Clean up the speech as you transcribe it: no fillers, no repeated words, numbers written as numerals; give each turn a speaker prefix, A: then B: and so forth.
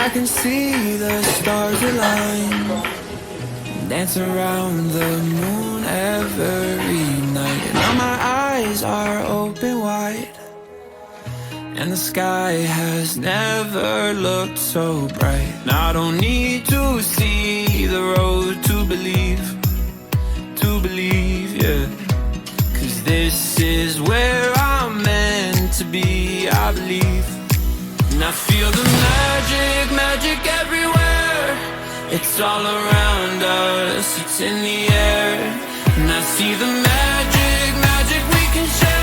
A: I can see the stars align, dance around the moon every night. And now my eyes are open wide, and the sky has never looked so bright. And I don't need to see the road to believe, yeah. 'Cause this is where I'm meant to be, I believe. And I feel the magic, magic everywhere. It's all around us, it's in the air. And I see the magic, magic we can share.